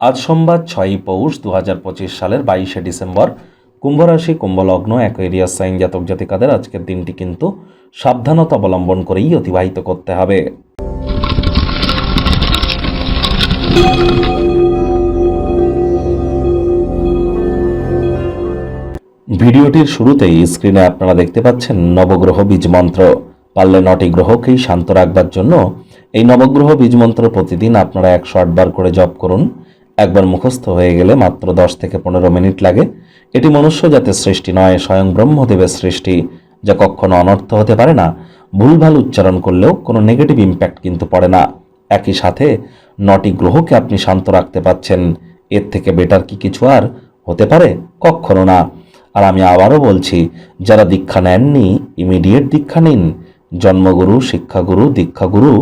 আজ সোমবার 6ই পৌষ 2025 সালের 22শে ডিসেম্বর। কুম্ভ রাশি, কুম্ভ লগ্ন, অ্যাকোয়ারিয়াস সাইন জাতক জাতিকাদের আজকের দিনটি কিন্তু সাবধানতা অবলম্বন করেই অতিবাহিত করতে হবে। ভিডিওটির শুরুতেই স্ক্রিনে আপনারা দেখতে পাচ্ছেন নবগ্রহ বীজ মন্ত্র। পারলে 9টি গ্রহকেই শান্ত রাখবার জন্য এই নবগ্রহ বীজ মন্ত্র প্রতিদিন আপনারা 108 বার করে জপ করুন। একবার মুখস্থ হয়ে গেলে মাত্র 10 থেকে 15 মিনিট লাগে। এটি মনুষ্য জাতের সৃষ্টি নয়, স্বয়ং ব্রহ্মদেবের সৃষ্টি, যা কখনো অনর্থ হতে পারে না। ভুলভাল উচ্চারণ করলেও কোনো নেগেটিভ ইম্প্যাক্ট কিন্তু পড়ে না। একই সাথে 9টি গ্রহকে আপনি শান্ত রাখতে পাচ্ছেন। এর থেকে বেটার কি কিছু আর হতে পারে? কখনো না। আর আমি আবারও বলছি, যারা দীক্ষা নেননি ইমিডিয়েট দীক্ষা নিন। জন্মগুরু, শিক্ষাগুরু, দীক্ষাগুরু,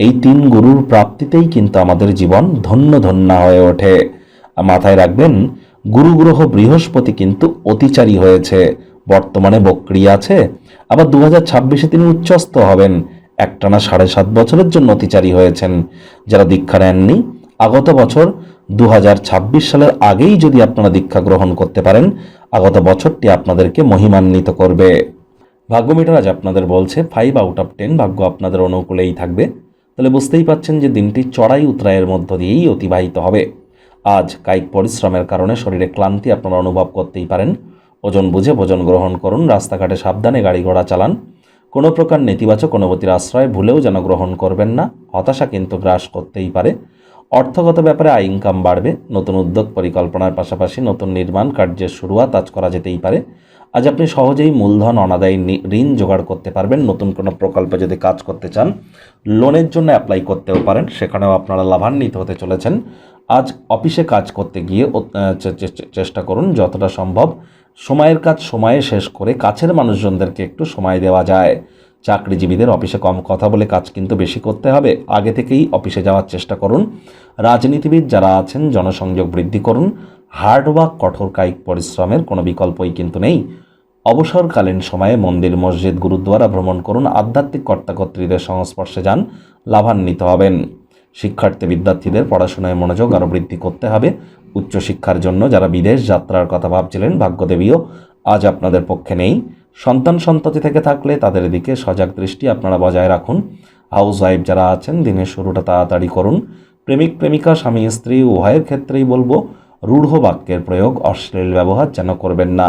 এই 3 গুরুর প্রাপ্তিতেই কিন্তু আমাদের জীবন ধন্য ধন্য হয়ে ওঠে। মাথায় রাখবেন, গুরু গ্রহ বৃহস্পতি কিন্তু অতিচারী হয়েছে, বর্তমানে বক্রী আছে। আবার 2026-এ তিনি উচ্চস্থ হবেন। একটানা 7.5 বছরের জন্য অতিচারী হয়েছেন। যারা দীক্ষা নেননি, আগত বছর 2026 সালের আগেই যদি আপনারা দীক্ষা গ্রহণ করতে পারেন, আগত বছরটি আপনাদেরকে মহিমান্বিত করবে। ভাগ্য মিটার আজ আপনাদের বলছে 5 আউট অফ 10 ভাগ্য আপনাদের অনুকূলেই থাকবে। তাহলে বুঝতেই পাচ্ছেন যে দিনটি চড়াই উতরাইয়ের মধ্য দিয়েই অতিবাহিত হবে। আজ কায়িক পরিশ্রমের কারণে শরীরে ক্লান্তি আপনারা অনুভব করতেই পারেন। ওজন বুঝে ভোজন গ্রহণ করুন। রাস্তাঘাটে সাবধানে গাড়ি ঘোড়া চালান। কোনো প্রকার নেতিবাচক অনুভূতির আশ্রয় ভুলেও যেন গ্রহণ করবেন না। হতাশা কিন্তু গ্রাস করতেই পারে। অর্থগত ব্যাপারে আয় ইনকাম বাড়বে। নতুন উদ্যোগ পরিকল্পনার পাশাপাশি নতুন নির্মাণ কার্যের শুরুয়াত আজ করা যেতেই পারে। আজ আপনি সহজেই মূলধন অনাদায়ী ঋণ জোগাড় করতে পারবেন। নতুন কোনো প্রকল্পে যদি কাজ করতে চান, লোনের জন্য অ্যাপ্লাই করতেও পারেন, সেখানেও আপনারা লাভান্বিত হতে চলেছেন। আজ অফিসে কাজ করতে গিয়ে চেষ্টা করুন যতটা সম্ভব সময়ের কাজ সময়ে শেষ করে কাছের মানুষজনদেরকে একটু সময় দেওয়া যায়। চাকরিজীবীদের অফিসে কম কথা বলে কাজ কিন্তু বেশি করতে হবে। আগে থেকেই অফিসে যাওয়ার চেষ্টা করুন। রাজনীতিবিদ যারা আছেন, জনসংযোগ বৃদ্ধি করুন। হার্ডওয়ার্ক, কঠোর কায়িক পরিশ্রমের কোনো বিকল্পই কিন্তু নেই। অবসরকালীন সময়ে মন্দির, মসজিদ, গুরুদ্বারা ভ্রমণ করুন। আধ্যাত্মিক কর্তাকর্ত্রীদের সংস্পর্শে যান, লাভান্বিত হবেন। শিক্ষার্থী বিদ্যার্থীদের পড়াশোনায় মনোযোগ আরও বৃদ্ধি করতে হবে। উচ্চশিক্ষার জন্য যারা বিদেশ যাত্রার কথা ভাবছিলেন, ভাগ্যদেবীও আজ আপনাদের পক্ষে নেই। সন্তান সন্ততি থেকে থাকলে তাদের দিকে সজাগ দৃষ্টি আপনারা বজায় রাখুন। হাউস ওয়াইফ যারা আছেন, দিনের শুরুটা তাড়াতাড়ি করুন। প্রেমিক প্রেমিকা, স্বামী স্ত্রী উভয়ের ক্ষেত্রেই বলবো, রূঢ় বাক্যের প্রয়োগ, অশ্লীল ব্যবহার যেন করবেন না।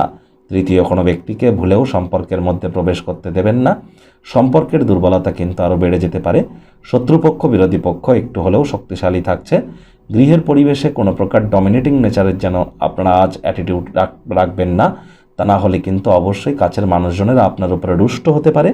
তৃতীয় কোনো ব্যক্তিকে ভুলেও সম্পর্কের মধ্যে প্রবেশ করতে দেবেন না। সম্পর্কের দুর্বলতা কিন্তু আরও বেড়ে যেতে পারে। শত্রুপক্ষ, বিরোধী পক্ষ একটু হলেও শক্তিশালী থাকছে। গৃহের পরিবেশে কোনো প্রকার ডমিনেটিং নেচারের যেন আপনারা আজ অ্যাটিটিউড রাখবেন না। তা না হলে কিন্তু অবশ্যই কাছের মানুষজনেরা আপনার উপরে রুষ্ট হতে পারে।